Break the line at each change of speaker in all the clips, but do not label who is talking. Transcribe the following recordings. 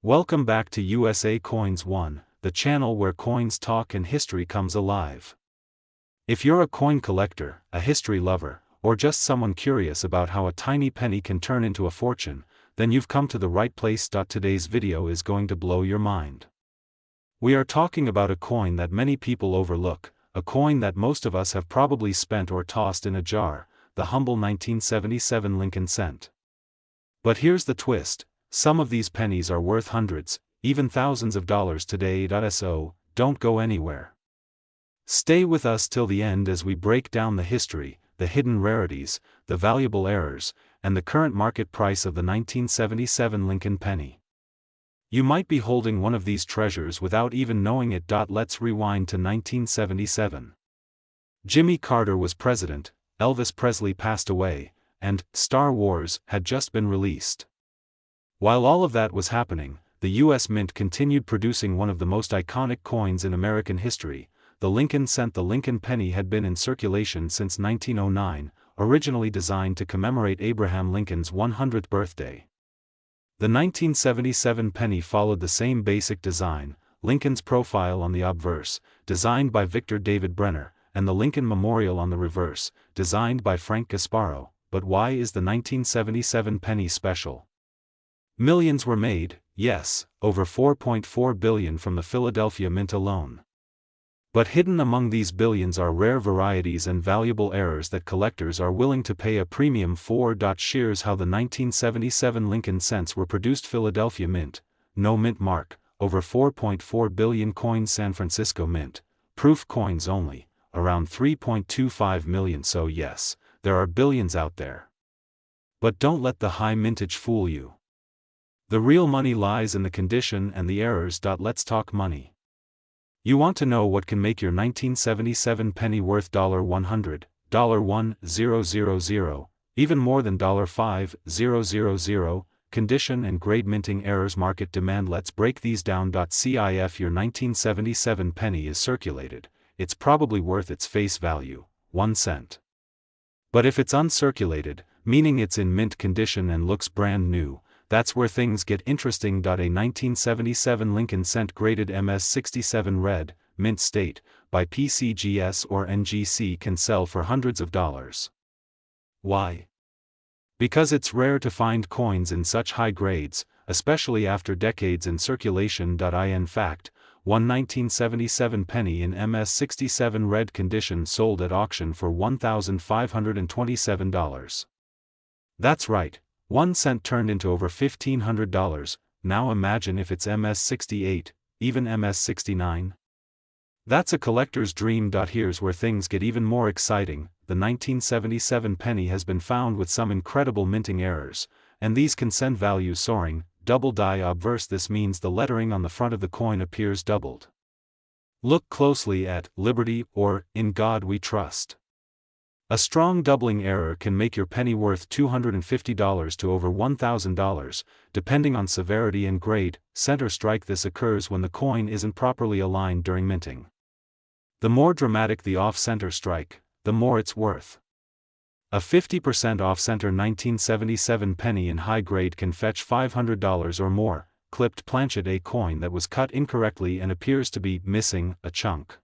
Welcome back to USA Coins 1, the channel where coins talk and history comes alive. If you're a coin collector, a history lover, or just someone curious about how a tiny penny can turn into a fortune, then you've come to the right place. Today's video is going to blow your mind. We are talking about a coin that many people overlook, a coin that most of us have probably spent or tossed in a jar, the humble 1977 Lincoln cent. But here's the twist. Some of these pennies are worth hundreds, even thousands of dollars today. So, don't go anywhere. Stay with us till the end as we break down the history, the hidden rarities, the valuable errors, and the current market price of the 1977 Lincoln penny. You might be holding one of these treasures without even knowing it. Let's rewind to 1977. Jimmy Carter was president, Elvis Presley passed away, and Star Wars had just been released. While all of that was happening, the U.S. Mint continued producing one of the most iconic coins in American history. The Lincoln cent. The Lincoln penny had been in circulation since 1909, originally designed to commemorate Abraham Lincoln's 100th birthday. The 1977 penny followed the same basic design, Lincoln's profile on the obverse, designed by Victor David Brenner, and the Lincoln Memorial on the reverse, designed by Frank Gasparo. But why is the 1977 penny special? Millions were made, yes, over $4.4 billion from the Philadelphia Mint alone. But hidden among these billions are rare varieties and valuable errors that collectors are willing to pay a premium for. Here's how the 1977 Lincoln cents were produced. Philadelphia Mint, no mint mark, over 4.4 billion coins. San Francisco Mint, proof coins only, around 3.25 million. So yes, there are billions out there. But don't let the high mintage fool you. The real money lies in the condition and the errors. Let's talk money. You want to know what can make your 1977 penny worth $100, $1,000, even more than $5,000, condition and grade, minting errors, market demand. Let's break these down. If your 1977 penny is circulated, it's probably worth its face value, 1 cent. But if it's uncirculated, meaning it's in mint condition and looks brand new, that's where things get interesting. A 1977 Lincoln cent graded MS67 red, mint state, by PCGS or NGC can sell for hundreds of dollars. Why? Because it's rare to find coins in such high grades, especially after decades in circulation. In fact, one 1977 penny in MS67 red condition sold at auction for $1,527. That's right. 1 cent turned into over $1,500, now imagine if it's MS68, even MS69. That's a collector's dream. Here's where things get even more exciting. The 1977 penny has been found with some incredible minting errors, and these can send values soaring. Double die obverse. This means the lettering on the front of the coin appears doubled. Look closely at Liberty or In God We Trust. A strong doubling error can make your penny worth $250 to over $1,000, depending on severity and grade. Center strike. This occurs when the coin isn't properly aligned during minting. The more dramatic the off-center strike, the more it's worth. A 50% off-center 1977 penny in high grade can fetch $500 or more. Clipped planchet, a coin that was cut incorrectly and appears to be missing a chunk.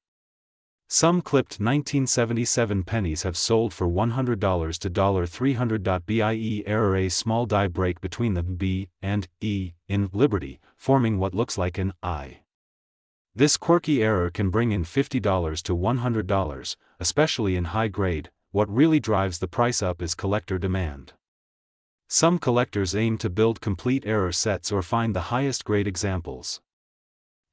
Some clipped 1977 pennies have sold for $100 to $300. BIE error, a small die break between the B and E in Liberty, forming what looks like an I. This quirky error can bring in $50 to $100, especially in high grade. What really drives the price up is collector demand. Some collectors aim to build complete error sets or find the highest grade examples.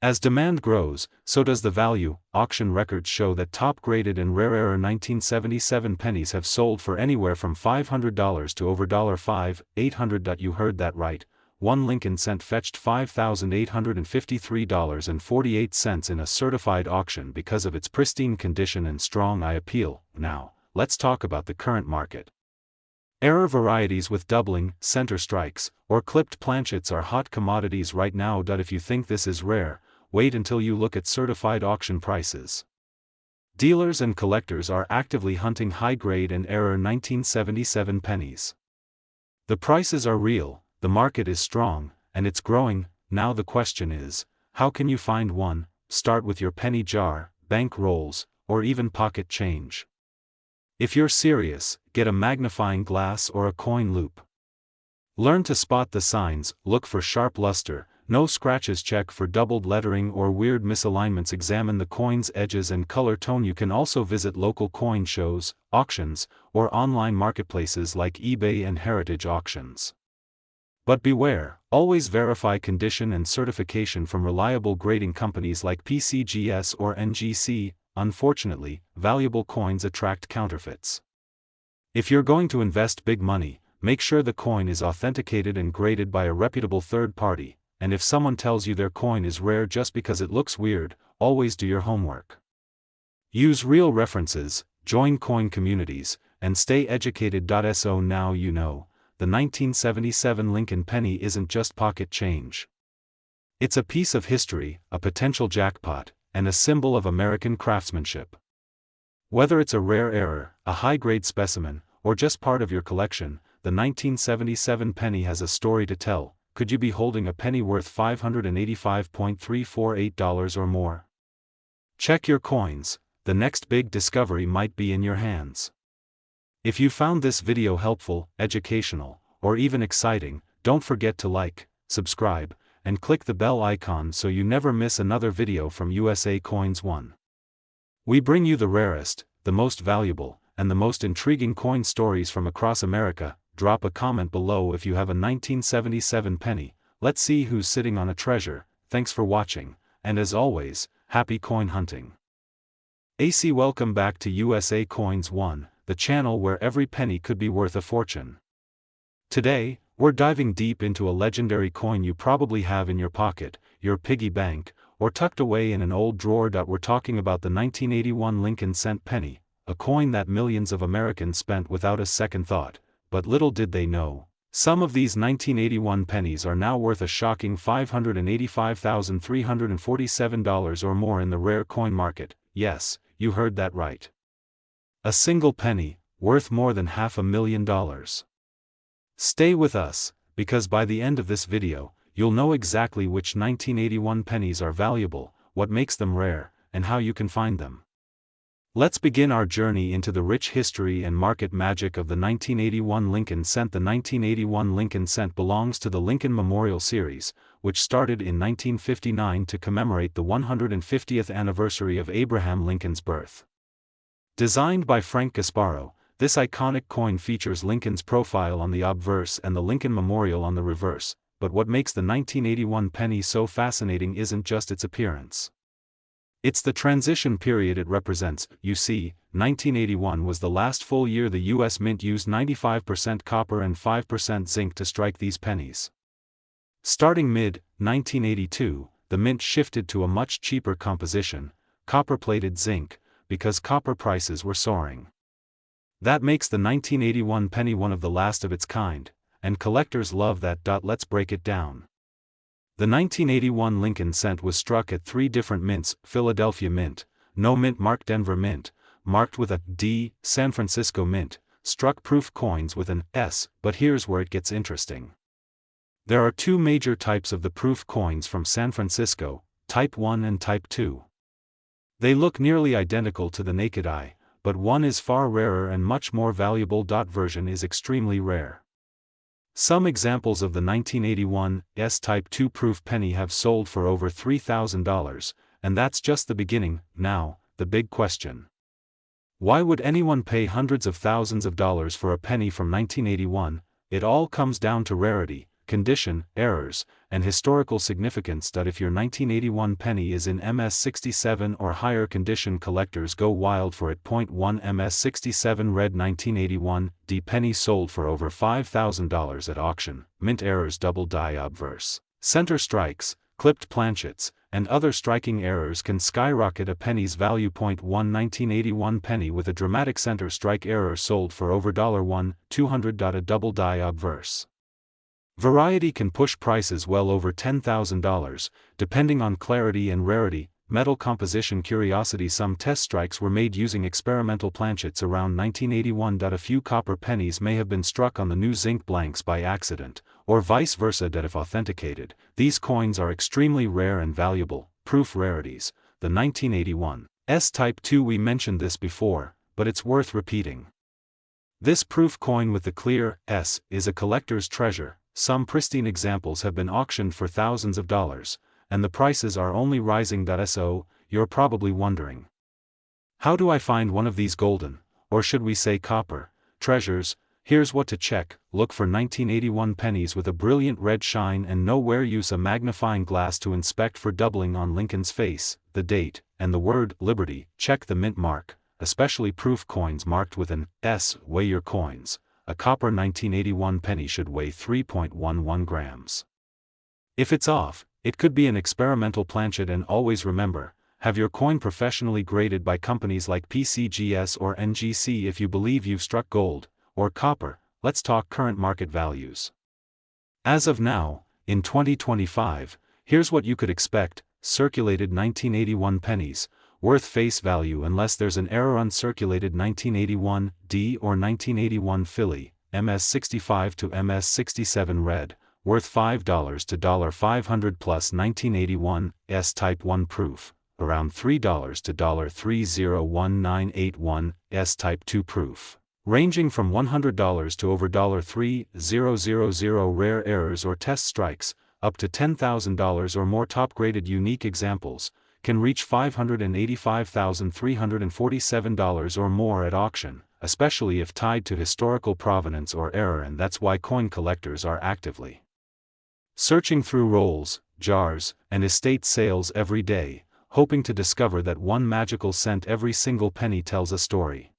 As demand grows, so does the value. Auction records show that top-graded and rare error 1977 pennies have sold for anywhere from $500 to over $5,800. You heard that right. One Lincoln cent fetched $5,853.48 in a certified auction because of its pristine condition and strong eye appeal. Now, let's talk about the current market. Error varieties with doubling, center strikes, or clipped planchets are hot commodities right now. If you think this is rare, wait until you look at certified auction prices. Dealers and collectors are actively hunting high-grade and error 1977 pennies. The prices are real, the market is strong, and it's growing. Now the question is, how can you find one? Start with your penny jar, bank rolls, or even pocket change. If you're serious, get a magnifying glass or a coin loupe. Learn to spot the signs, look for sharp luster, no scratches, check for doubled lettering or weird misalignments, examine the coin's edges and color tone. You can also visit local coin shows, auctions, or online marketplaces like eBay and heritage auctions. But beware, always verify condition and certification from reliable grading companies like PCGS or NGC. Unfortunately, valuable coins attract counterfeits. If you're going to invest big money, make sure the coin is authenticated and graded by a reputable third party, and if someone tells you their coin is rare just because it looks weird, always do your homework. Use real references, join coin communities, and stay educated. So now you know, the 1977 Lincoln penny isn't just pocket change. It's a piece of history, a potential jackpot, and a symbol of American craftsmanship. Whether it's a rare error, a high-grade specimen, or just part of your collection, the 1977 penny has a story to tell. Could you be holding a penny worth $585.348 or more? Check your coins, the next big discovery might be in your hands. If you found this video helpful, educational, or even exciting, don't forget to like, subscribe, and click the bell icon so you never miss another video from USA Coins 1. We bring you the rarest, the most valuable, and the most intriguing coin stories from across America. Drop a comment below if you have a 1977 penny. Let's see who's sitting on a treasure. Thanks for watching, and as always, happy coin hunting. Welcome back to USA Coins 1, the channel where every penny could be worth a fortune. Today, we're diving deep into a legendary coin you probably have in your pocket, your piggy bank, or tucked away in an old drawer. We're talking about the 1981 Lincoln cent penny, a coin that millions of Americans spent without a second thought. But little did they know, some of these 1981 pennies are now worth a shocking $585,347 or more in the rare coin market. Yes, you heard that right. A single penny, worth more than $500,000. Stay with us, because by the end of this video, you'll know exactly which 1981 pennies are valuable, what makes them rare, and how you can find them. Let's begin our journey into the rich history and market magic of the 1981 Lincoln cent. The 1981 Lincoln cent belongs to the Lincoln Memorial Series, which started in 1959 to commemorate the 150th anniversary of Abraham Lincoln's birth. Designed by Frank Gasparo, this iconic coin features Lincoln's profile on the obverse and the Lincoln Memorial on the reverse, but what makes the 1981 penny so fascinating isn't just its appearance. It's the transition period it represents. You see, 1981 was the last full year the U.S. Mint used 95% copper and 5% zinc to strike these pennies. Starting mid-1982, the Mint shifted to a much cheaper composition, copper-plated zinc, because copper prices were soaring. That makes the 1981 penny one of the last of its kind, and collectors love that. Let's break it down. The 1981 Lincoln cent was struck at 3 different mints: Philadelphia Mint, No Mint marked, Denver Mint, marked with a D, San Francisco Mint, struck proof coins with an S. But here's where it gets interesting. There are 2 major types of the proof coins from San Francisco, Type 1 and Type 2. They look nearly identical to the naked eye, but one is far rarer and much more valuable. Version is extremely rare. Some examples of the 1981 S-Type 2 proof penny have sold for over $3,000, and that's just the beginning. Now, the big question. Why would anyone pay hundreds of thousands of dollars for a penny from 1981? It all comes down to rarity, condition, errors, and historical significance. If your 1981 penny is in MS67 or higher condition, collectors go wild for it. 1 MS67 red 1981 D penny sold for over $5,000 at auction. Mint errors: double die obverse, center strikes, clipped planchets, and other striking errors can skyrocket a penny's value. 1 1981 penny with a dramatic center strike error sold for over $1,200. A double die obverse variety can push prices well over $10,000, depending on clarity and rarity. metal composition curiosity. Some test strikes were made using experimental planchets around 1981. A few copper pennies may have been struck on the new zinc blanks by accident, or vice versa. If authenticated, these coins are extremely rare and valuable. Proof rarities. The 1981 S Type 2. We mentioned this before, but it's worth repeating. This proof coin with the clear S is a collector's treasure. Some pristine examples have been auctioned for thousands of dollars, and the prices are only rising. So, you're probably wondering, how do I find one of these golden, or should we say copper, treasures? Here's what to check. Look for 1981 pennies with a brilliant red shine and know where. Use a magnifying glass to inspect for doubling on Lincoln's face, the date, and the word Liberty. Check the mint mark, especially proof coins marked with an S. Weigh your coins. A copper 1981 penny should weigh 3.11 grams. If it's off, it could be an experimental planchet. And always remember, have your coin professionally graded by companies like PCGS or NGC. If you believe you've struck gold or copper, let's talk current market values. As of now, in 2025, here's what you could expect. Circulated 1981 pennies, worth face value unless there's an error. Uncirculated 1981 D or 1981 Philly, MS65 to MS67 red, worth $5 to $500 plus. 1981 S Type 1 proof, around $3 to $301981. S Type 2 proof, ranging from $100 to over $3,000. Rare errors or test strikes, up to $10,000 or more. Top-graded unique examples can reach $585,347 or more at auction, especially if tied to historical provenance or error. And that's why coin collectors are actively searching through rolls, jars, and estate sales every day, hoping to discover that one magical cent. Every single penny tells a story.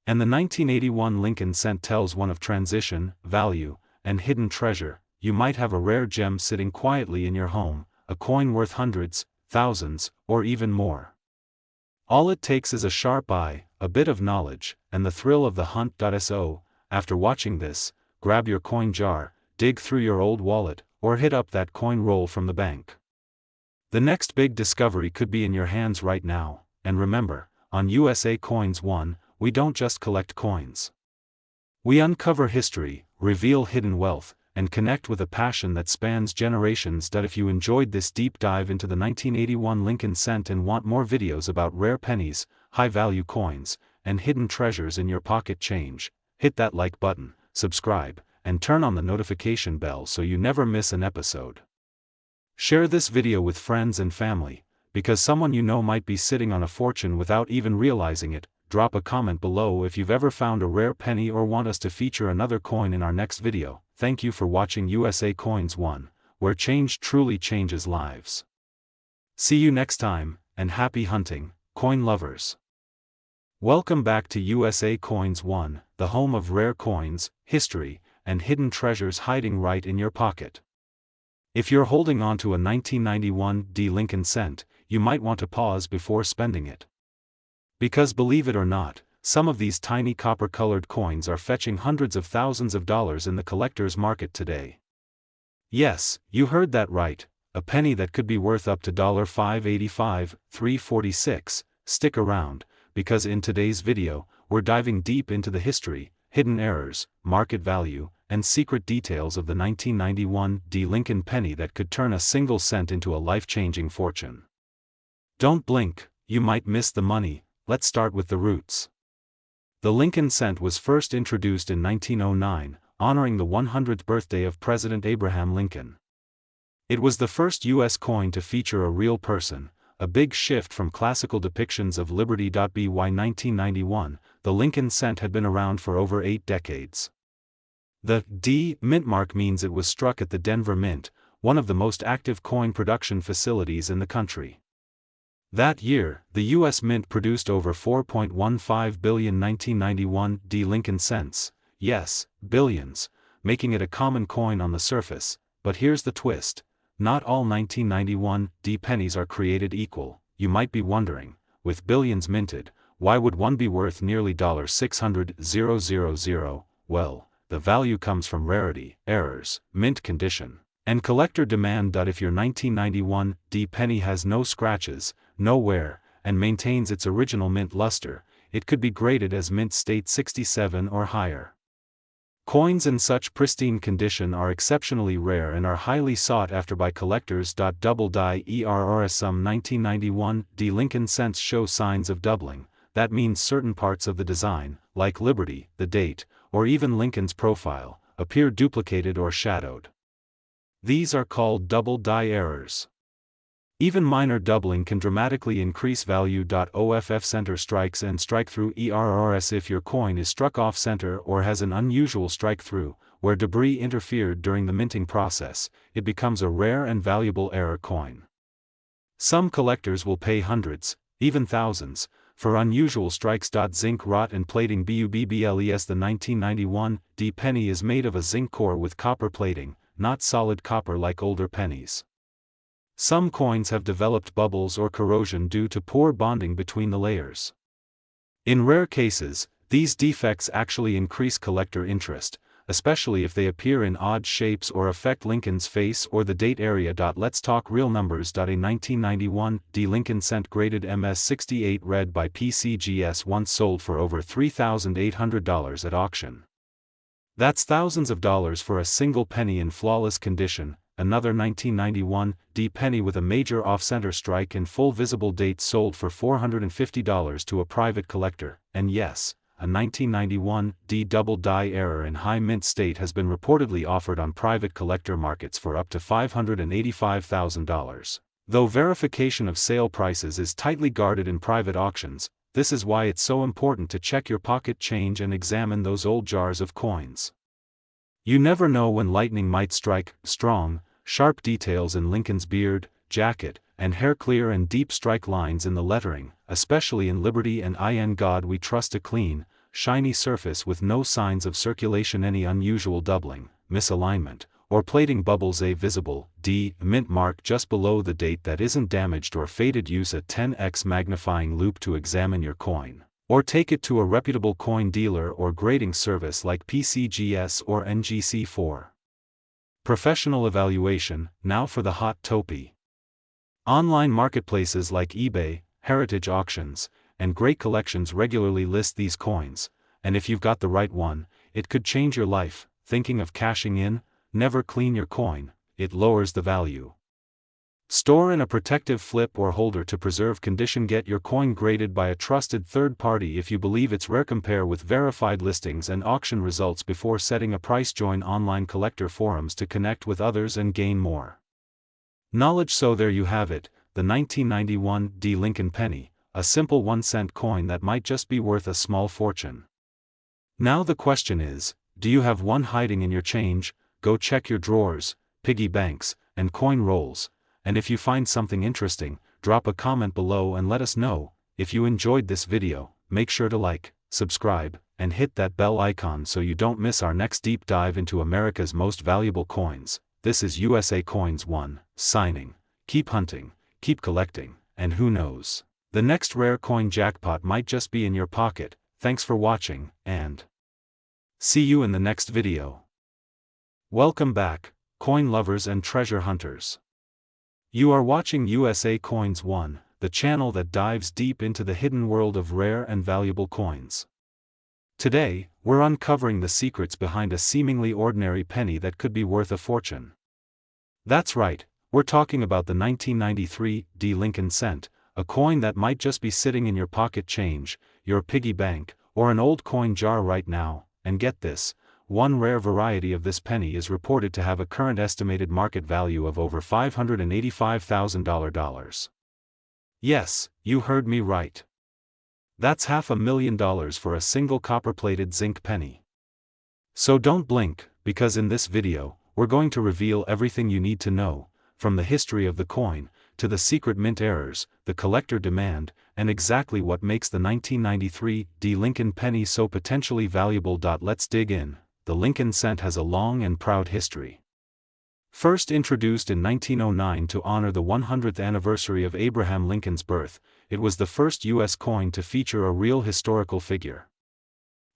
And the 1981 Lincoln cent tells one of transition, value, and hidden treasure. You might have a rare gem sitting quietly in your home, a coin worth hundreds, thousands, or even more. All it takes is a sharp eye, a bit of knowledge, and the thrill of the hunt. So, after watching this, grab your coin jar, dig through your old wallet, or hit up that coin roll from the bank. The next big discovery could be in your hands right now. And remember, on USA Coins 1, we don't just collect coins. We uncover history, reveal hidden wealth, and connect with a passion that spans generations. If you enjoyed this deep dive into the 1981 Lincoln cent and want more videos about rare pennies, high-value coins, and hidden treasures in your pocket change, hit that like button, subscribe, and turn on the notification bell so you never miss an episode. Share this video with friends and family, because someone you know might be sitting on a fortune without even realizing it. Drop a comment below if you've ever found a rare penny or want us to feature another coin in our next video. Thank you for watching USA Coins 1, where change truly changes lives. See you next time, and happy hunting, coin lovers. Welcome back to USA Coins 1, the home of rare coins, history, and hidden treasures hiding right in your pocket. If you're holding on to a 1991 D Lincoln cent, you might want to pause before spending it. Because believe it or not, some of these tiny copper-colored coins are fetching hundreds of thousands of dollars in the collector's market today. Yes, you heard that right, a penny that could be worth up to $585, $346. Stick around, because in today's video, we're diving deep into the history, hidden errors, market value, and secret details of the 1991 D Lincoln penny that could turn a single cent into a life-changing fortune. Don't blink, you might miss the money. Let's start with the roots. The Lincoln cent was first introduced in 1909, honoring the 100th birthday of President Abraham Lincoln. It was the first U.S. coin to feature a real person, a big shift from classical depictions of liberty. By 1991, the Lincoln cent had been around for over 8 decades. The D mint mark means it was struck at the Denver Mint, one of the most active coin production facilities in the country. That year, the U.S. Mint produced over 4.15 billion 1991 D Lincoln cents, yes, billions, making it a common coin on the surface. But here's the twist. Not all 1991 D pennies are created equal. You might be wondering, with billions minted, why would one be worth nearly $600,000? Well, the value comes from rarity, errors, mint condition, And collector demand. If your 1991 D penny has no scratches, no wear, and maintains its original mint luster, it could be graded as mint state 67 or higher. Coins in such pristine condition are exceptionally rare and are highly sought after by collectors. Double die ERRS. Some 1991 D Lincoln cents show signs of doubling. That means certain parts of the design, like Liberty, the date, or even Lincoln's profile, appear duplicated or shadowed. These are called double die errors. Even minor doubling can dramatically increase value. OFF center strikes and strike-through ERRS. If your coin is struck off-center or has an unusual strike-through, where debris interfered during the minting process, it becomes a rare and valuable error coin. Some collectors will pay hundreds, even thousands, for unusual strikes. Zinc rot and plating. BUBBLES. The 1991 D penny is made of a zinc core with copper plating, not solid copper like older pennies. Some coins have developed bubbles or corrosion due to poor bonding between the layers. In rare cases, these defects actually increase collector interest, especially if they appear in odd shapes or affect Lincoln's face or the date area. Let's talk real numbers. A 1991 D Lincoln cent graded MS68 read by PCGS once sold for over $3,800 at auction. That's thousands of dollars for a single penny in flawless condition. Another 1991 D penny with a major off-center strike and full visible date sold for $450 to a private collector. And yes, a 1991 D double die error in high mint state has been reportedly offered on private collector markets for up to $585,000. Though verification of sale prices is tightly guarded in private auctions, this is why it's so important to check your pocket change and examine those old jars of coins. You never know when lightning might strike. Strong, sharp details in Lincoln's beard, jacket, and hair. Clear and deep strike lines in the lettering, especially in Liberty and In God We Trust. A clean, shiny surface with no signs of circulation. Any unusual doubling, misalignment, or plating bubbles. A visible D mint mark just below the date that isn't damaged or faded. Use a 10x magnifying loupe to examine your coin, or take it to a reputable coin dealer or grading service like PCGS or NGC4. Professional evaluation. Now for the hot topic. Online marketplaces like eBay, Heritage Auctions, and Great Collections regularly list these coins, and if you've got the right one, it could change your life. Thinking of cashing in? Never clean your coin, it lowers the value. Store in a protective flip or holder to preserve condition. Get your coin graded by a trusted third party if you believe it's rare. Compare with verified listings and auction results before setting a price. Join online collector forums to connect with others and gain more knowledge. So there you have it, the 1991 D Lincoln penny, a simple 1-cent coin that might just be worth a small fortune. Now the question is, do you have one hiding in your change? Go check your drawers, piggy banks, and coin rolls. And if you find something interesting, drop a comment below and let us know. If you enjoyed this video, make sure to like, subscribe, and hit that bell icon so you don't miss our next deep dive into America's most valuable coins. This is USA Coins 1, signing. Keep hunting, keep collecting, and who knows, the next rare coin jackpot might just be in your pocket. Thanks for watching, and see you in the next video. Welcome back, coin lovers and treasure hunters. You are watching USA Coins 1, the channel that dives deep into the hidden world of rare and valuable coins. Today, we're uncovering the secrets behind a seemingly ordinary penny that could be worth a fortune. That's right, we're talking about the 1993 D Lincoln cent, a coin that might just be sitting in your pocket change, your piggy bank, or an old coin jar right now. And get this, one rare variety of this penny is reported to have a current estimated market value of over $585,000. Yes, you heard me right. That's $500,000 for a single copper-plated zinc penny. So don't blink, because in this video, we're going to reveal everything you need to know, from the history of the coin, to the secret mint errors, the collector demand, and exactly what makes the 1993 D Lincoln penny so potentially valuable. Let's dig in. The Lincoln cent has a long and proud history. First introduced in 1909 to honor the 100th anniversary of Abraham Lincoln's birth, it was the first U.S. coin to feature a real historical figure.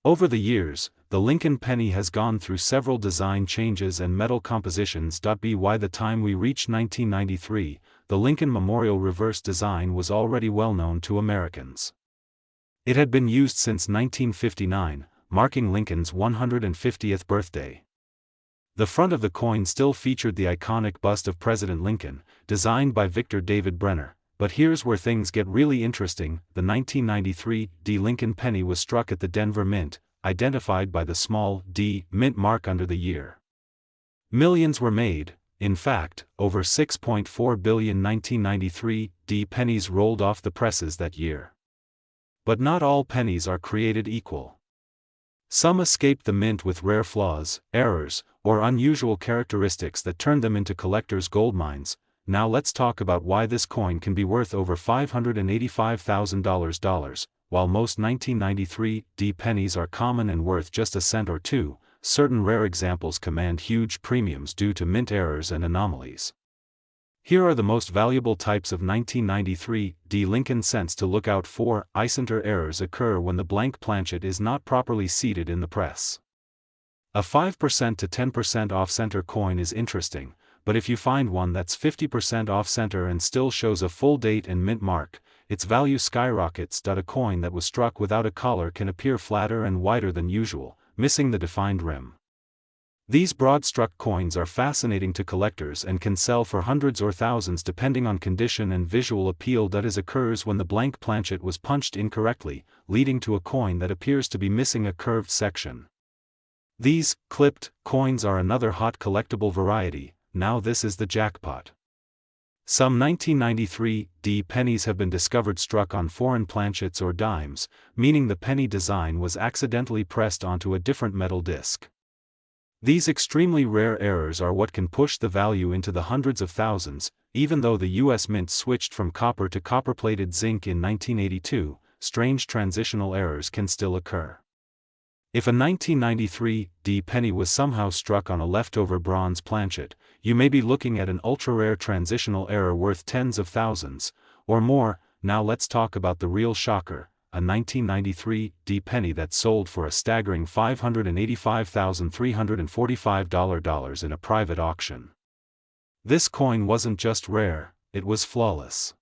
Over the years, the Lincoln penny has gone through several design changes and metal compositions. By the time we reached 1993, the Lincoln Memorial reverse design was already well known to Americans. It had been used since 1959, marking Lincoln's 150th birthday. The front of the coin still featured the iconic bust of President Lincoln, designed by Victor David Brenner. But here's where things get really interesting. The 1993 D Lincoln penny was struck at the Denver Mint, identified by the small D mint mark under the year. Millions were made. In fact, over 6.4 billion 1993 D pennies rolled off the presses that year. But not all pennies are created equal. Some escaped the mint with rare flaws, errors, or unusual characteristics that turned them into collectors' goldmines. Now let's talk about why this coin can be worth over $585,000. While most 1993 D pennies are common and worth just a cent or two, certain rare examples command huge premiums due to mint errors and anomalies. Here are the most valuable types of 1993 D Lincoln cents to look out for. Icenter errors occur when the blank planchet is not properly seated in the press. A 5% to 10% off-center coin is interesting, but if you find one that's 50% off-center and still shows a full date and mint mark, its value skyrockets. A coin that was struck without a collar can appear flatter and wider than usual, missing the defined rim. These broad-struck coins are fascinating to collectors and can sell for hundreds or thousands depending on condition and visual appeal. That occurs when the blank planchet was punched incorrectly, leading to a coin that appears to be missing a curved section. These clipped coins are another hot collectible variety. Now this is the jackpot. Some 1993 D pennies have been discovered struck on foreign planchets or dimes, meaning the penny design was accidentally pressed onto a different metal disc. These extremely rare errors are what can push the value into the hundreds of thousands. Even though the U.S. Mint switched from copper to copper-plated zinc in 1982, strange transitional errors can still occur. If a 1993 D penny was somehow struck on a leftover bronze planchet, you may be looking at an ultra-rare transitional error worth tens of thousands, or more. Now let's talk about the real shocker, a 1993 D penny that sold for a staggering $585,345 in a private auction. This coin wasn't just rare, it was flawless.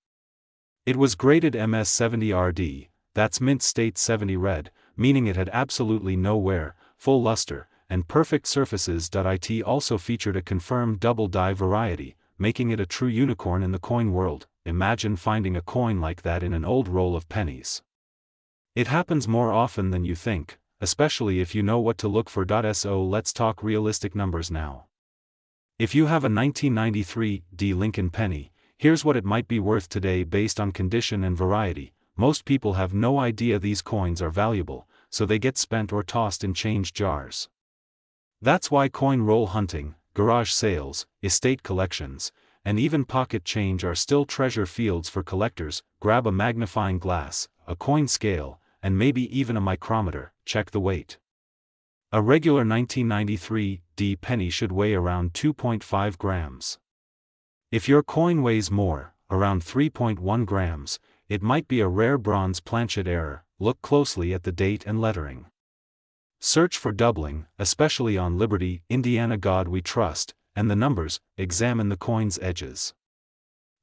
It was graded MS70RD, that's Mint State 70 red, meaning it had absolutely no wear, full luster, and perfect surfaces. It also featured a confirmed double die variety, making it a true unicorn in the coin world. Imagine finding a coin like that in an old roll of pennies. It happens more often than you think, especially if you know what to look for. So let's talk realistic numbers now. If you have a 1993 D Lincoln penny, here's what it might be worth today based on condition and variety. Most people have no idea these coins are valuable, so they get spent or tossed in change jars. That's why coin roll hunting, garage sales, estate collections, and even pocket change are still treasure fields for collectors. Grab a magnifying glass, a coin scale, and maybe even a micrometer. Check the weight. A regular 1993 D penny should weigh around 2.5 grams. If your coin weighs more, around 3.1 grams, it might be a rare bronze planchet error. Look closely at the date and lettering. Search for doubling, especially on Liberty, Indiana God We Trust, and the numbers. Examine the coin's edges.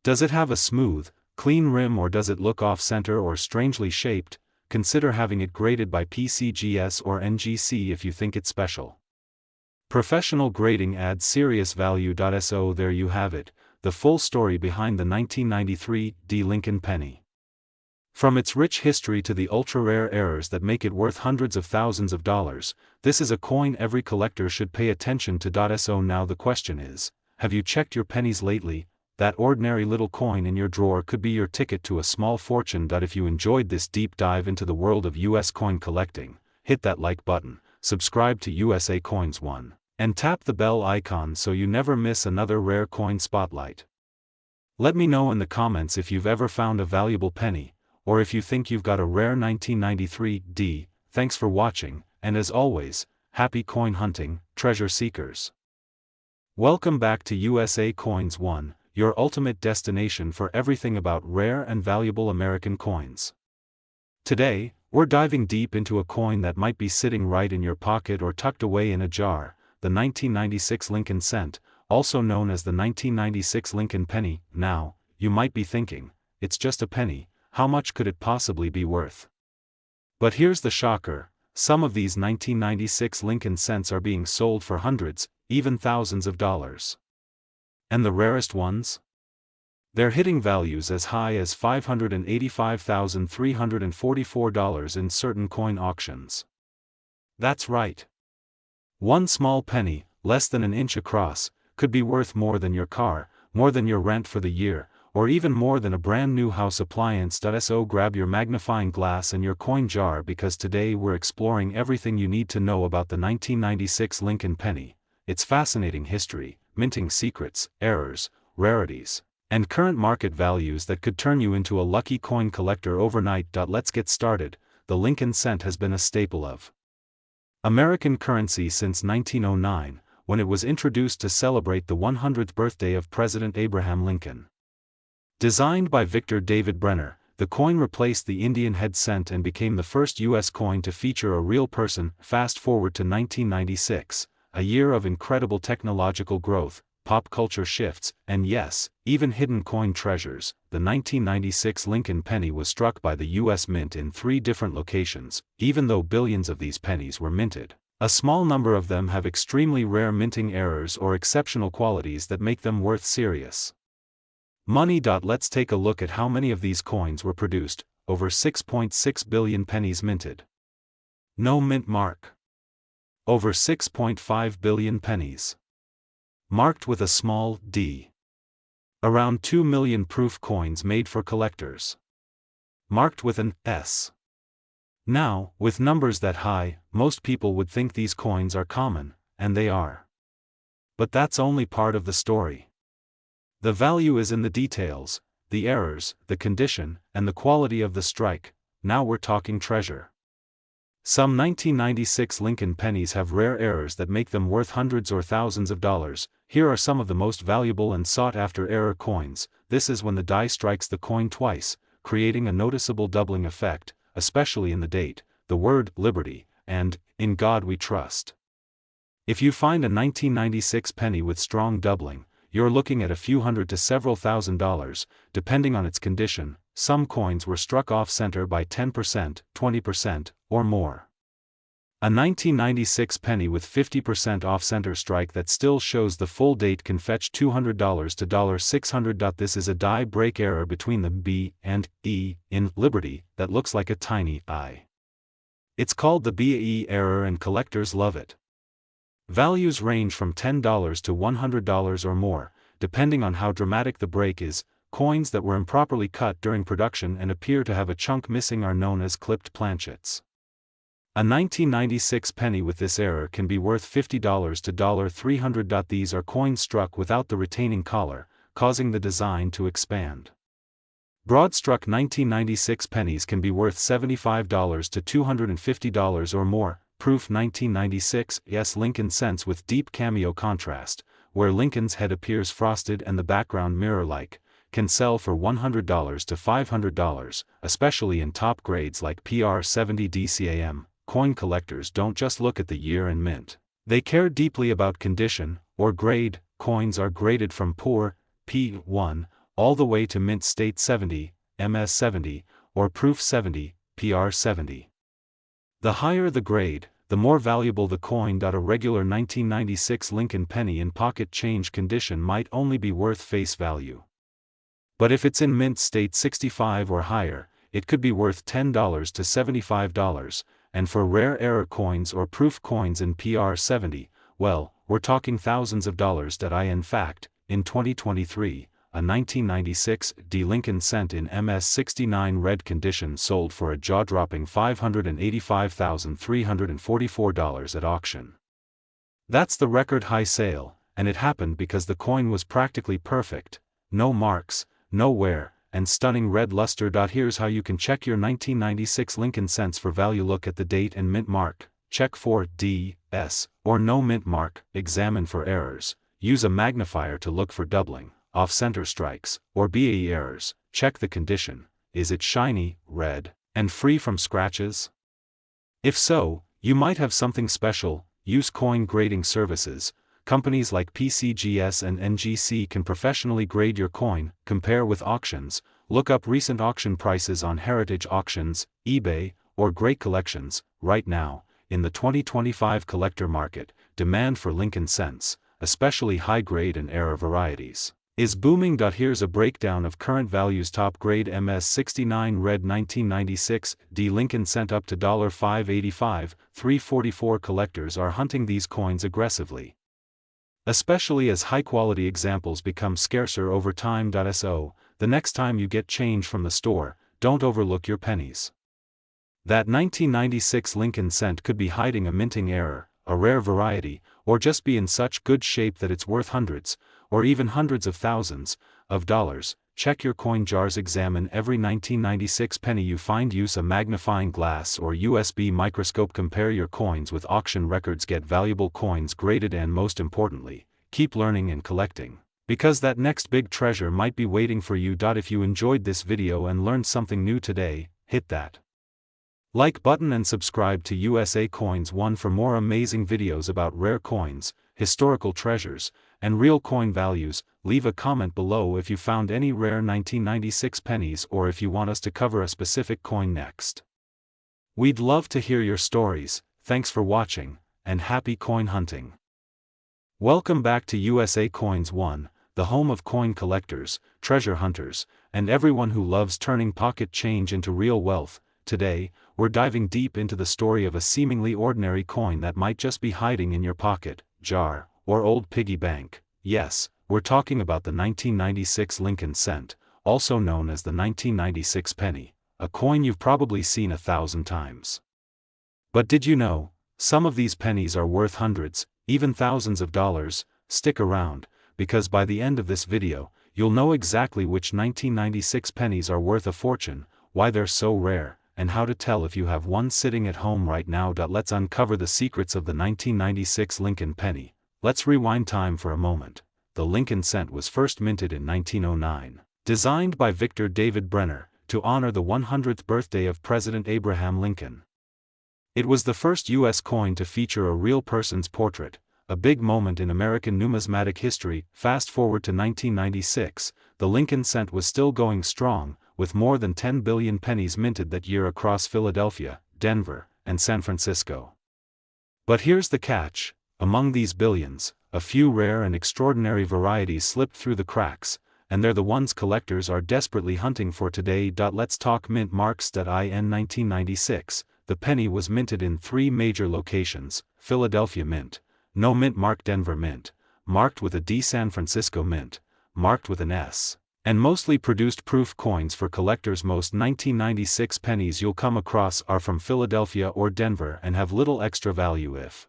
Does it have a smooth, clean rim, or does it look off-center or strangely shaped? Consider having it graded by PCGS or NGC if you think it's special. Professional grading adds serious value. So there you have it, the full story behind the 1993 D Lincoln penny. From its rich history to the ultra-rare errors that make it worth hundreds of thousands of dollars, this is a coin every collector should pay attention to. So now the question is, have you checked your pennies lately? That ordinary little coin in your drawer could be your ticket to a small fortune. If you enjoyed this deep dive into the world of US coin collecting, hit that like button, subscribe to USA Coins 1, and tap the bell icon so you never miss another rare coin spotlight. Let me know in the comments if you've ever found a valuable penny, or if you think you've got a rare 1993 D. Thanks for watching, and as always, happy coin hunting, treasure seekers. Welcome back to USA Coins 1, your ultimate destination for everything about rare and valuable American coins. Today, We're diving deep into a coin that might be sitting right in your pocket or tucked away in a jar, the 1996 Lincoln cent, also known as the 1996 Lincoln penny. Now, you might be thinking, it's just a penny, how much could it possibly be worth? But here's the shocker, some of these 1996 Lincoln cents are being sold for hundreds, even thousands of dollars. And the rarest ones? They're hitting values as high as $585,344 in certain coin auctions. That's right. One small penny, less than an inch across, could be worth more than your car, more than your rent for the year, or even more than a brand new house appliance. So grab your magnifying glass and your coin jar, because today we're exploring everything you need to know about the 1996 Lincoln penny, its fascinating history, minting secrets, errors, rarities, and current market values that could turn you into a lucky coin collector overnight. Let's get started. The Lincoln cent has been a staple of American currency since 1909, when it was introduced to celebrate the 100th birthday of President Abraham Lincoln. Designed by Victor David Brenner, the coin replaced the Indian head cent and became the first U.S. coin to feature a real person. Fast forward to 1996, a year of incredible technological growth, pop culture shifts, and yes, even hidden coin treasures. The 1996 Lincoln penny was struck by the U.S. Mint in 3 different locations. Even though billions of these pennies were minted, a small number of them have extremely rare minting errors or exceptional qualities that make them worth serious money. Let's take a look at how many of these coins were produced. Over 6.6 billion pennies minted. No mint mark. Over 6.5 billion pennies marked with a small d. Around 2 million proof coins made for collectors, marked with an S. Now, with numbers that high, most people would think these coins are common, and they are. But that's only part of the story. The value is in the details, the errors, the condition, and the quality of the strike. Now we're talking treasure. Some 1996 Lincoln pennies have rare errors that make them worth hundreds or thousands of dollars. Here are some of the most valuable and sought-after error coins. This is when the die strikes the coin twice, creating a noticeable doubling effect, especially in the date, the word liberty, and in God we trust. If you find a 1996 penny with strong doubling, you're looking at a few hundred to several $1,000s, depending on its condition. Some coins were struck off-center by 10%, 20%, or more. A 1996 penny with 50% off-center strike that still shows the full date can fetch $200 to $600. This is a die break error between the B and E in liberty that looks like a tiny I. It's called the BE error and collectors love it. Values range from $10 to $100 or more, depending on how dramatic the break is. Coins that were improperly cut during production and appear to have a chunk missing are known as clipped planchets. A 1996 penny with this error can be worth $50 to $300. These are coins struck without the retaining collar, causing the design to expand. Broad-struck 1996 pennies can be worth $75 to $250 or more. Proof 1996 yes Lincoln cents with deep cameo contrast, where Lincoln's head appears frosted and the background mirror-like, can sell for $100 to $500, especially in top grades like PR70 DCAM. Coin collectors don't just look at the year and mint. They care deeply about condition, or grade. Coins are graded from poor, P1, all the way to mint state 70, MS70, or proof 70, PR70. The higher the grade, the more valuable the coin. A regular 1996 Lincoln penny in pocket change condition might only be worth face value. But if it's in mint state 65 or higher, it could be worth $10 to $75, and for rare error coins or proof coins in PR70, well, we're talking thousands of dollars. In fact, in 2023, a 1996 D Lincoln cent in MS69 red condition sold for a jaw-dropping $585,344 at auction. That's the record high sale, and it happened because the coin was practically perfect, no marks, no wear, and stunning red luster. Here's how you can check your 1996 Lincoln cents for value. Look at the date and mint mark, check for D, S, or no mint mark, examine for errors, use a magnifier to look for doubling, off-center strikes, or BAE errors, check the condition, is it shiny, red, And free from scratches? If so, you might have something special. Use coin grading services. Companies like PCGS and NGC can professionally grade your coin. Compare with auctions. Look up recent auction prices on Heritage Auctions, eBay, or Great Collections. Right now, in the 2025 collector market, demand for Lincoln cents, especially high-grade and error varieties, is booming. Here's a breakdown of current values. Top grade MS69 red 1996 D Lincoln cent up to $5.85, $3.44. Collectors are hunting these coins aggressively, especially as high-quality examples become scarcer over time. So, the next time you get change from the store, don't overlook your pennies. That 1996 Lincoln cent could be hiding a minting error, a rare variety, or just be in such good shape that it's worth hundreds, or even hundreds of thousands, of dollars. Check your coin jars. Examine every 1996 penny you find. Use a magnifying glass or USB microscope. Compare your coins with auction records. Get valuable coins graded, and most importantly, keep learning and collecting, because that next big treasure might be waiting for you. If you enjoyed this video and learned something new today, hit that like button and subscribe to USA Coins 1 for more amazing videos about rare coins, historical treasures, and real coin values. Leave a comment below if you found any rare 1996 pennies or if you want us to cover a specific coin next. We'd love to hear your stories. Thanks for watching, and happy coin hunting. Welcome back to USA Coins 1, the home of coin collectors, treasure hunters, and everyone who loves turning pocket change into real wealth. Today, we're diving deep into the story of a seemingly ordinary coin that might just be hiding in your pocket, jar, or old piggy bank. Yes, we're talking about the 1996 Lincoln cent, also known as the 1996 penny, a coin you've probably seen 1,000 times. But did you know, some of these pennies are worth hundreds, even thousands of dollars? Stick around, because by the end of this video, you'll know exactly which 1996 pennies are worth a fortune, why they're so rare, and how to tell if you have one sitting at home right now. Let's uncover the secrets of the 1996 Lincoln penny. Let's rewind time for a moment. The Lincoln cent was first minted in 1909, designed by Victor David Brenner, to honor the 100th birthday of President Abraham Lincoln. It was the first U.S. coin to feature a real person's portrait, a big moment in American numismatic history. Fast forward to 1996, the Lincoln cent was still going strong, with more than 10 billion pennies minted that year across Philadelphia, Denver, and San Francisco. But here's the catch: among these billions, a few rare and extraordinary varieties slipped through the cracks, and they're the ones collectors are desperately hunting for today. Let's talk mint marks. In 1996, the penny was minted in 3 major locations: Philadelphia Mint, no mint mark; Denver Mint, marked with a D; San Francisco Mint, marked with an S. And mostly produced proof coins for collectors. Most 1996 pennies you'll come across are from Philadelphia or Denver and have little extra value if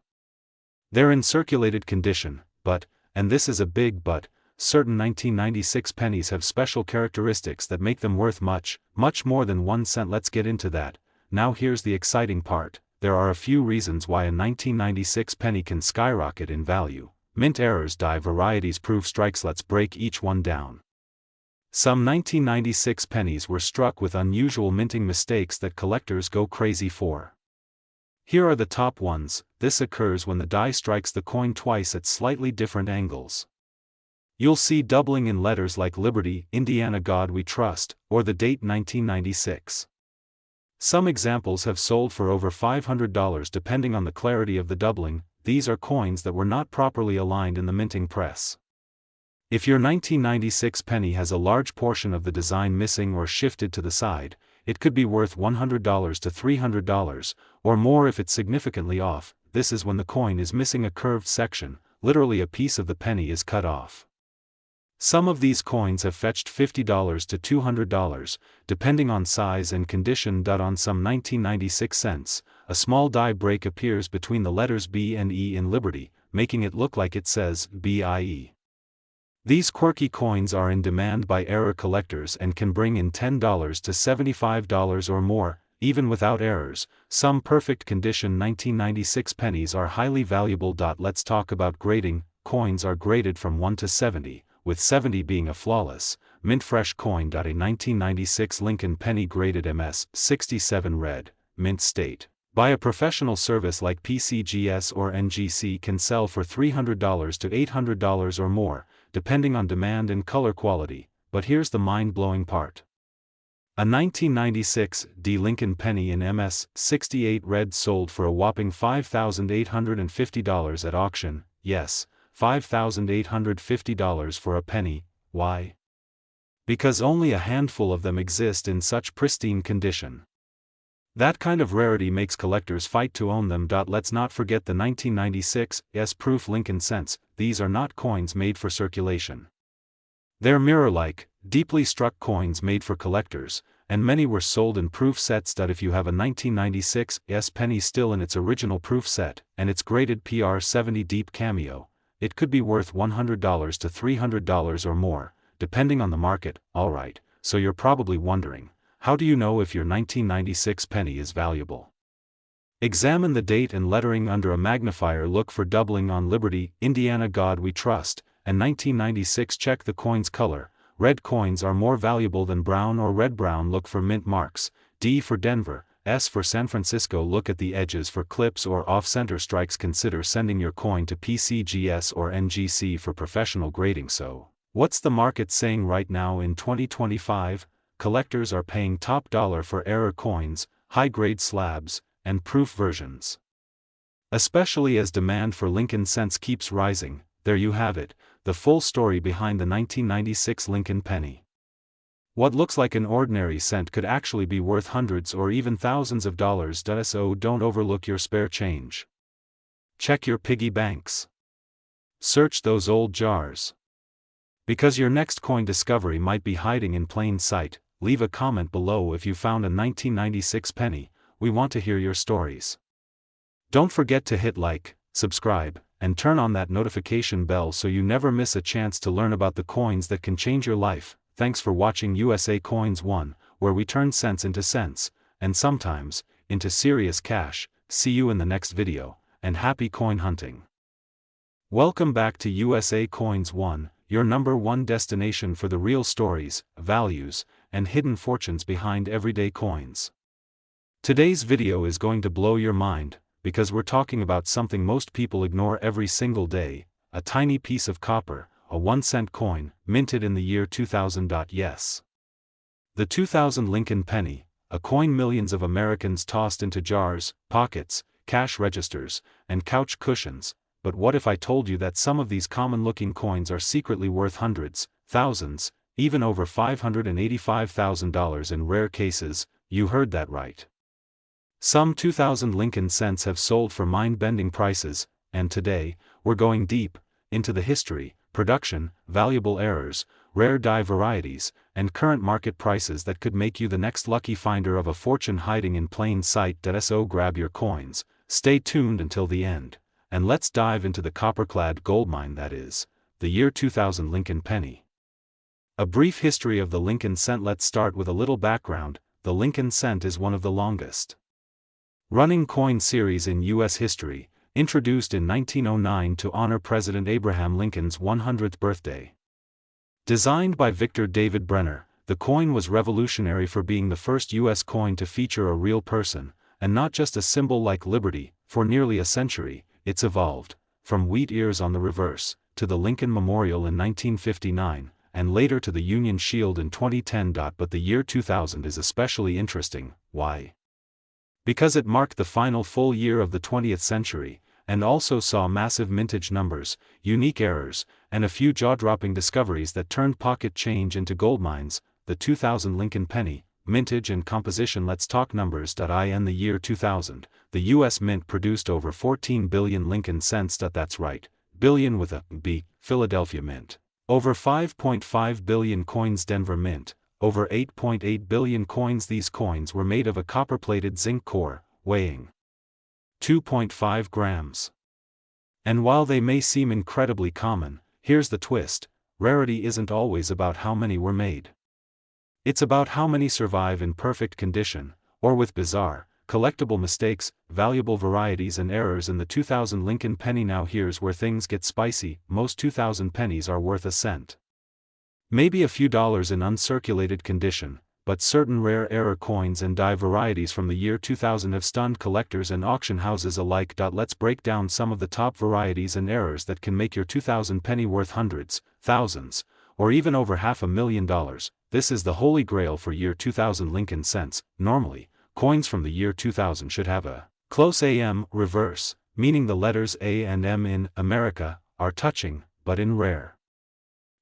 they're in circulated condition. But, and this is a big but, certain 1996 pennies have special characteristics that make them worth much, much more than 1 cent. Let's get into that. Now here's the exciting part: there are a few reasons why a 1996 penny can skyrocket in value. Mint errors, die varieties, proof strikes. Let's break each one down. Some 1996 pennies were struck with unusual minting mistakes that collectors go crazy for. Here are the top ones. This occurs when the die strikes the coin twice at slightly different angles. You'll see doubling in letters like Liberty, Indiana, God We Trust, or the date 1996. Some examples have sold for over $500 depending on the clarity of the doubling. These are coins that were not properly aligned in the minting press. If your 1996 penny has a large portion of the design missing or shifted to the side, it could be worth $100 to $300, or more if it's significantly off. This is when the coin is missing a curved section, literally a piece of the penny is cut off. Some of these coins have fetched $50 to $200, depending on size and condition. On some 1996 cents, a small die break appears between the letters B and E in Liberty, making it look like it says BIE. These quirky coins are in demand by error collectors and can bring in $10 to $75 or more, even without errors. Some perfect condition 1996 pennies are highly valuable. Let's talk about grading. Coins are graded from 1 to 70, with 70 being a flawless, mint fresh coin. A 1996 Lincoln penny graded MS 67 red, mint state, by a professional service like PCGS or NGC can sell for $300 to $800 or more, depending on demand and color quality, but here's the mind-blowing part. A 1996 D Lincoln penny in MS 68 red sold for a whopping $5,850 at auction. Yes, $5,850 for a penny. Why? Because only a handful of them exist in such pristine condition. That kind of rarity makes collectors fight to own them. Let's not forget the 1996 S-proof Lincoln cents. These are not coins made for circulation. They're mirror-like, deeply struck coins made for collectors, and many were sold in proof sets. If you have a 1996 S penny still in its original proof set, and it's graded PR70 deep cameo, it could be worth $100 to $300 or more, depending on the market. Alright, so you're probably wondering, how do you know if your 1996 penny is valuable? Examine the date and lettering under a magnifier. Look for doubling on Liberty, Indiana, God We Trust, and 1996. Check the coin's color. Red coins are more valuable than brown or red-brown. Look for mint marks. D for Denver, S for San Francisco. Look at the edges for clips or off-center strikes. Consider sending your coin to PCGS or NGC for professional grading. So, what's the market saying right now in 2025? Collectors are paying top dollar for error coins, high-grade slabs, and proof versions. Especially as demand for Lincoln cents keeps rising. There you have it, the full story behind the 1996 Lincoln penny. What looks like an ordinary cent could actually be worth hundreds or even thousands of dollars. So don't overlook your spare change. Check your piggy banks. Search those old jars. Because your next coin discovery might be hiding in plain sight. Leave a comment below if you found a 1996 penny. We want to hear your stories. Don't forget to hit like, subscribe, and turn on that notification bell so you never miss a chance to learn about the coins that can change your life. Thanks for watching USA Coins 1, where we turn cents into cents, and sometimes, into serious cash. See you in the next video, and happy coin hunting. Welcome back to USA Coins 1, your #1 destination for the real stories, values, and hidden fortunes behind everyday coins. Today's video is going to blow your mind, because we're talking about something most people ignore every single day, a tiny piece of copper, a 1-cent coin, minted in the year 2000. Yes. The 2000 Lincoln penny, a coin millions of Americans tossed into jars, pockets, cash registers, and couch cushions. But what if I told you that some of these common-looking coins are secretly worth hundreds, thousands, even over $585,000 in rare cases? You heard that right. Some 2000 Lincoln cents have sold for mind-bending prices, and today, we're going deep into the history, production, valuable errors, rare die varieties, and current market prices that could make you the next lucky finder of a fortune hiding in plain sight. So grab your coins, stay tuned until the end, and let's dive into the copper-clad goldmine that is, the year 2000 Lincoln penny. A brief history of the Lincoln cent. Let's start with a little background. The Lincoln cent is one of the longest running coin series in U.S. history, introduced in 1909 to honor President Abraham Lincoln's 100th birthday. Designed by Victor David Brenner, the coin was revolutionary for being the first U.S. coin to feature a real person, and not just a symbol like Liberty. For nearly a century, it's evolved, from wheat ears on the reverse, to the Lincoln Memorial in 1959, and later to the Union Shield in 2010. But the year 2000 is especially interesting. Why? Because it marked the final full year of the 20th century, and also saw massive mintage numbers, unique errors, and a few jaw-dropping discoveries that turned pocket change into gold mines. The 2000 Lincoln penny, mintage and composition. Let's talk numbers. In the year 2000, the U.S. Mint produced over 14 billion Lincoln cents. That's right, billion with a B. Philadelphia Mint. Over 5.5 billion coins. Denver Mint. Over 8.8 billion coins. These coins were made of a copper-plated zinc core, weighing 2.5 grams. And while they may seem incredibly common, here's the twist: rarity isn't always about how many were made. It's about how many survive in perfect condition, or with bizarre, collectible mistakes, valuable varieties and errors in the 2000 Lincoln penny. Now here's where things get spicy. Most 2000 pennies are worth a cent. Maybe a few dollars in uncirculated condition, but certain rare error coins and die varieties from the year 2000 have stunned collectors and auction houses alike. Let's break down some of the top varieties and errors that can make your 2000 penny worth hundreds, thousands, or even over $500,000. This is the holy grail for year 2000 Lincoln cents. Normally, coins from the year 2000 should have a close AM reverse, meaning the letters A and M in America are touching, but in rare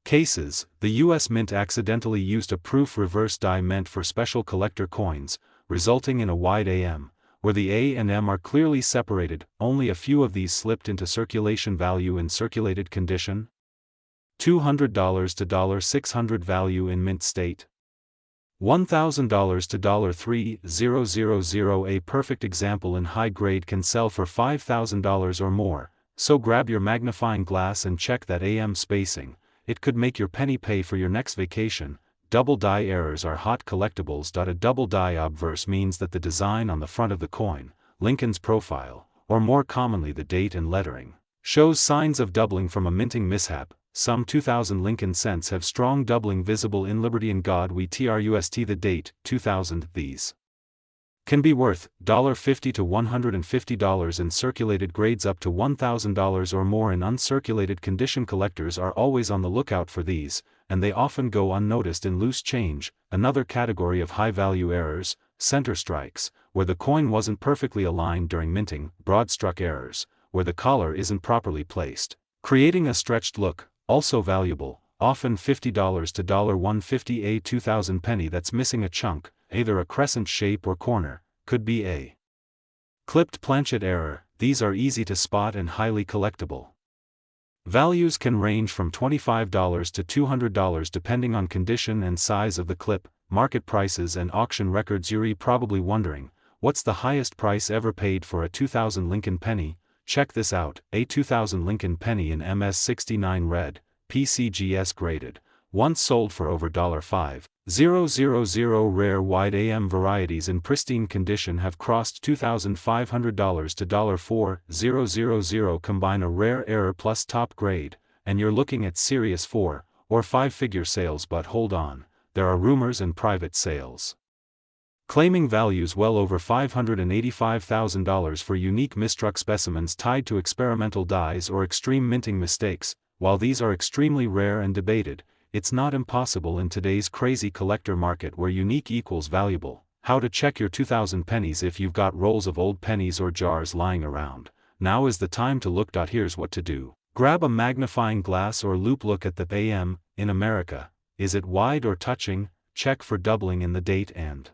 cases, the U.S. Mint accidentally used a proof reverse die meant for special collector coins, resulting in a wide AM, where the A and M are clearly separated. Only a few of these slipped into circulation value in circulated condition. $200 to $600 value in mint state. $1,000 to $3,000. A perfect example in high grade can sell for $5,000 or more, so grab your magnifying glass and check that AM spacing. It could make your penny pay for your next vacation. Double die errors are hot collectibles. A double die obverse means that the design on the front of the coin, Lincoln's profile, or more commonly the date and lettering, shows signs of doubling from a minting mishap. Some 2000 Lincoln cents have strong doubling visible in Liberty and God We Trust. The date, 2000. These can be worth $50 to $150 in circulated grades, up to $1,000 or more in uncirculated condition. Collectors are always on the lookout for these, and they often go unnoticed in loose change. Another category of high-value errors, center strikes, where the coin wasn't perfectly aligned during minting. Broad struck errors, where the collar isn't properly placed, creating a stretched look, also valuable, often $50 to $150. A 2000 penny that's missing a chunk, either a crescent shape or corner, could be a clipped planchet error. These are easy to spot and highly collectible. Values can range from $25 to $200 depending on condition and size of the clip. Market prices and auction records. You're probably wondering, what's the highest price ever paid for a 2000 Lincoln penny? Check this out. A 2000 Lincoln penny in MS69 red, PCGS graded, once sold for over $5,000. Rare wide AM varieties in pristine condition have crossed $2,500 to $4,000. Combine a rare error plus top grade, and you're looking at serious 4 or 5-figure sales. But hold on, there are rumors and private sales claiming values well over $585,000 for unique misstruck specimens tied to experimental dies or extreme minting mistakes. While these are extremely rare and debated, it's not impossible in today's crazy collector market where unique equals valuable. How to check your 2000 pennies if you've got rolls of old pennies or jars lying around. Now is the time to look. Here's what to do. Grab a magnifying glass or loop. Look at the AM in America. Is it wide or touching? Check for doubling in the date and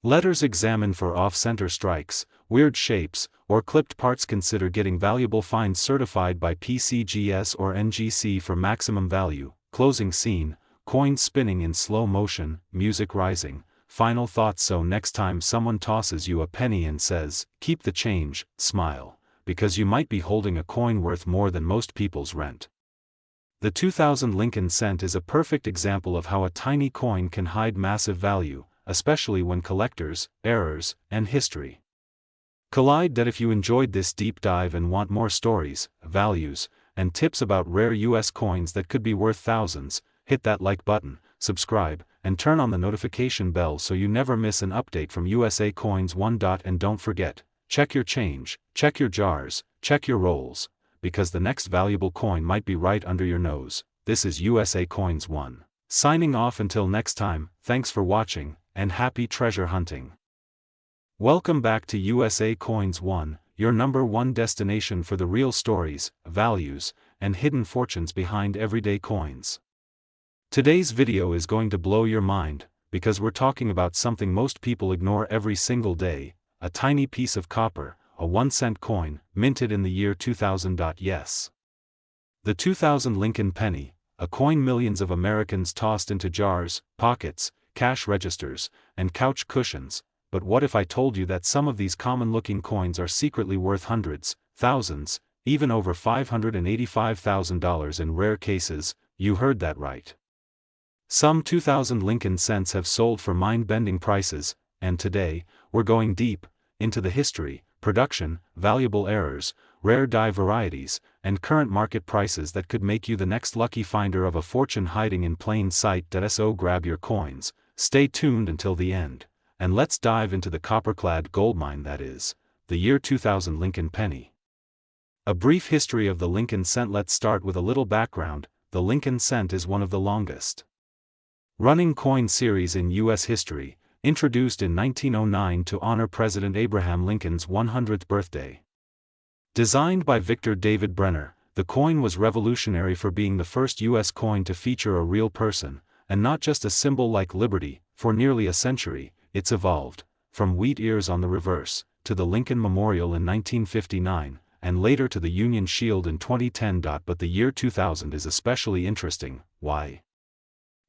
letters. Examine for off-center strikes, weird shapes, or clipped parts. Consider getting valuable finds certified by PCGS or NGC for maximum value. Closing scene, coins spinning in slow motion, music rising. Final thoughts. So next time someone tosses you a penny and says, "Keep the change," smile, because you might be holding a coin worth more than most people's rent. The 2000 Lincoln cent is a perfect example of how a tiny coin can hide massive value, especially when collectors, errors, and history collide. If you enjoyed this deep dive and want more stories, values, and tips about rare US coins that could be worth thousands, hit that like button, subscribe, and turn on the notification bell so you never miss an update from USA Coins 1. And don't forget, check your change, check your jars, check your rolls, because the next valuable coin might be right under your nose. This is USA Coins 1. Signing off until next time. Thanks for watching, and happy treasure hunting. Welcome back to USA Coins 1, your #1 destination for the real stories, values, and hidden fortunes behind everyday coins. Today's video is going to blow your mind, because we're talking about something most people ignore every single day, a tiny piece of copper, a 1-cent coin, minted in the year 2000. Yes. The 2000 Lincoln penny, a coin millions of Americans tossed into jars, pockets, cash registers, and couch cushions. But what if I told you that some of these common-looking coins are secretly worth hundreds, thousands, even over $585,000 in rare cases? You heard that right. Some 2000 Lincoln cents have sold for mind-bending prices, and today, we're going deep into the history, production, valuable errors, rare die varieties, and current market prices that could make you the next lucky finder of a fortune hiding in plain sight. So grab your coins, stay tuned until the end, and let's dive into the copper-clad goldmine that is, the year 2000 Lincoln penny. A brief history of the Lincoln cent. Let's start with a little background. The Lincoln cent is one of the longest running coin series in U.S. history, introduced in 1909 to honor President Abraham Lincoln's 100th birthday. Designed by Victor David Brenner, the coin was revolutionary for being the first U.S. coin to feature a real person, and not just a symbol like liberty. For nearly a century, it's evolved, from wheat ears on the reverse, to the Lincoln Memorial in 1959, and later to the Union Shield in 2010. But the year 2000 is especially interesting. Why?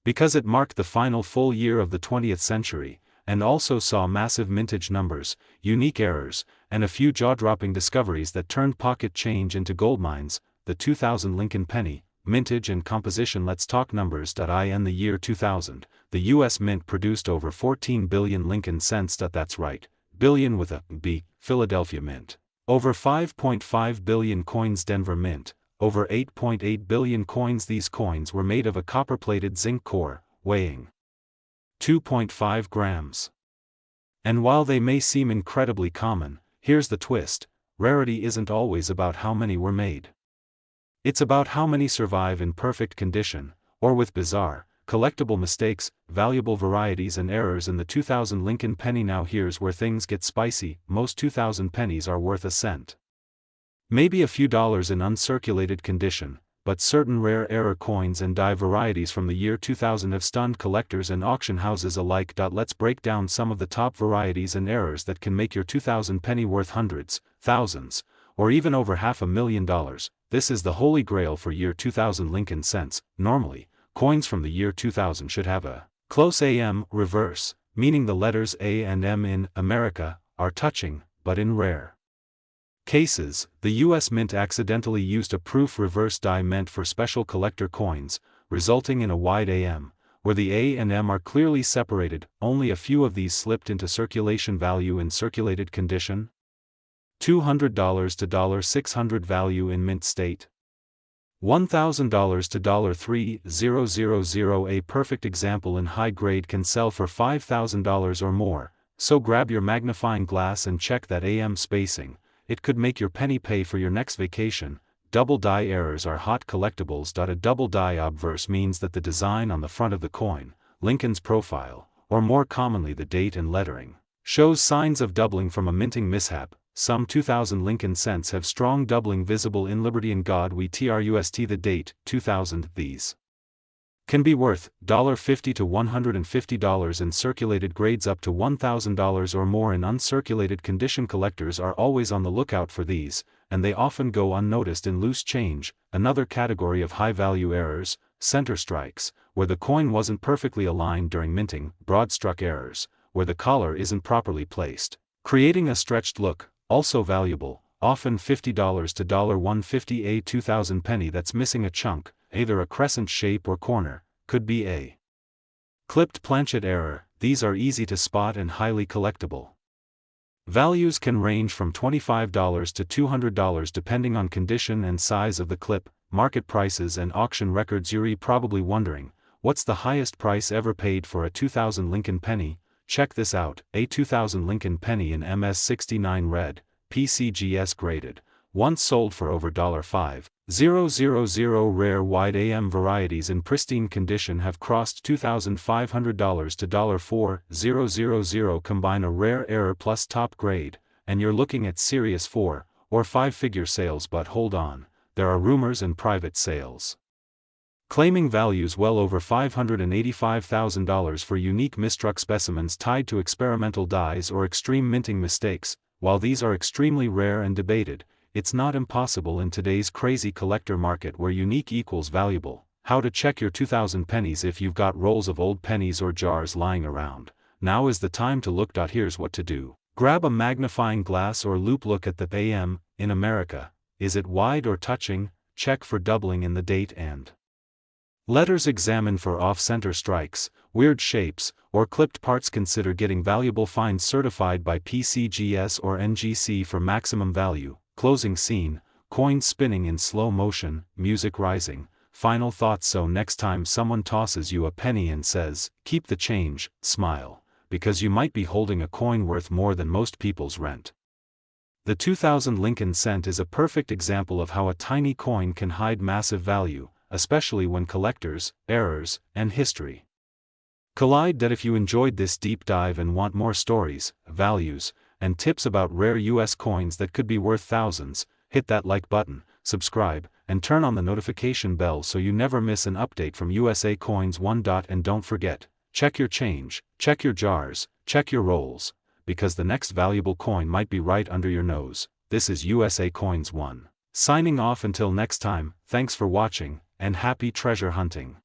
Because it marked the final full year of the 20th century, and also saw massive mintage numbers, unique errors, and a few jaw-dropping discoveries that turned pocket change into gold mines. The 2000 Lincoln penny, mintage and composition. Let's talk numbers. In the year 2000, the U.S. Mint produced over 14 billion Lincoln cents. That's right, billion with a B, Philadelphia Mint. Over 5.5 billion coins, Denver Mint. Over 8.8 billion coins. These coins were made of a copper-plated zinc core, weighing 2.5 grams. And while they may seem incredibly common, here's the twist: rarity isn't always about how many were made. It's about how many survive in perfect condition, or with bizarre, collectible mistakes, valuable varieties and errors in the 2000 Lincoln penny. Now here's where things get spicy. Most 2000 pennies are worth a cent. Maybe a few dollars in uncirculated condition, but certain rare error coins and die varieties from the year 2000 have stunned collectors and auction houses alike. Let's break down some of the top varieties and errors that can make your 2000 penny worth hundreds, thousands, or even over $500,000. This is the holy grail for year 2000 Lincoln cents. Normally, coins from the year 2000 should have a close AM reverse, meaning the letters A and M in America are touching, but in rare cases, the U.S. Mint accidentally used a proof reverse die meant for special collector coins, resulting in a wide AM, where the A and M are clearly separated. Only a few of these slipped into circulation. Value in circulated condition: $200 to $600. Value in mint state: $1,000 to $3,000. A perfect example in high grade can sell for $5,000 or more, so grab your magnifying glass and check that AM spacing. It could make your penny pay for your next vacation. Double die errors are hot collectibles. A double die obverse means that the design on the front of the coin, Lincoln's profile, or more commonly the date and lettering, shows signs of doubling from a minting mishap. Some 2000 Lincoln cents have strong doubling visible in Liberty and God We Trust. The date, 2000. These can be worth $50 to $150 in circulated grades, up to $1,000 or more in uncirculated condition. Collectors are always on the lookout for these, and they often go unnoticed in loose change. Another category of high-value errors: center strikes, where the coin wasn't perfectly aligned during minting; broad struck errors, where the collar isn't properly placed, creating a stretched look, also valuable, often $50 to $150. A 2000 penny that's missing a chunk, either a crescent shape or corner, could be a clipped planchet error. These are easy to spot and highly collectible. Values can range from $25 to $200 depending on condition and size of the clip. Market prices and auction records. You're probably wondering, what's the highest price ever paid for a 2000 Lincoln penny? Check this out: a 2000 Lincoln penny in MS69 red, PCGS graded, once sold for over $5,000. Rare wide AM varieties in pristine condition have crossed $2,500 to $4,000. Combine a rare error plus top grade, and you're looking at serious 4- or 5-figure sales. But hold on, there are rumors and private sales claiming values well over $585,000 for unique misstruck specimens tied to experimental dies or extreme minting mistakes. While these are extremely rare and debated, it's not impossible in today's crazy collector market where unique equals valuable. How to check your 2000 pennies: if you've got rolls of old pennies or jars lying around, now is the time to look. Here's what to do: grab a magnifying glass or loupe, look at the AM in America. Is it wide or touching? Check for doubling in the date and letters. Examine for off-center strikes, weird shapes, or clipped parts. Consider getting valuable finds certified by PCGS or NGC for maximum value. Closing scene: coins spinning in slow motion, music rising. Final thoughts. So next time someone tosses you a penny and says, "Keep the change," smile, because you might be holding a coin worth more than most people's rent. The 2000 Lincoln cent is a perfect example of how a tiny coin can hide massive value, especially when collectors, errors, and history collide. That if you enjoyed this deep dive and want more stories, values, and tips about rare US coins that could be worth thousands, hit that like button, subscribe, and turn on the notification bell so you never miss an update from USA Coins 1. And don't forget, check your change, check your jars, check your rolls, because the next valuable coin might be right under your nose. This is USA Coins 1. Signing off until next time, thanks for watching, and happy treasure hunting.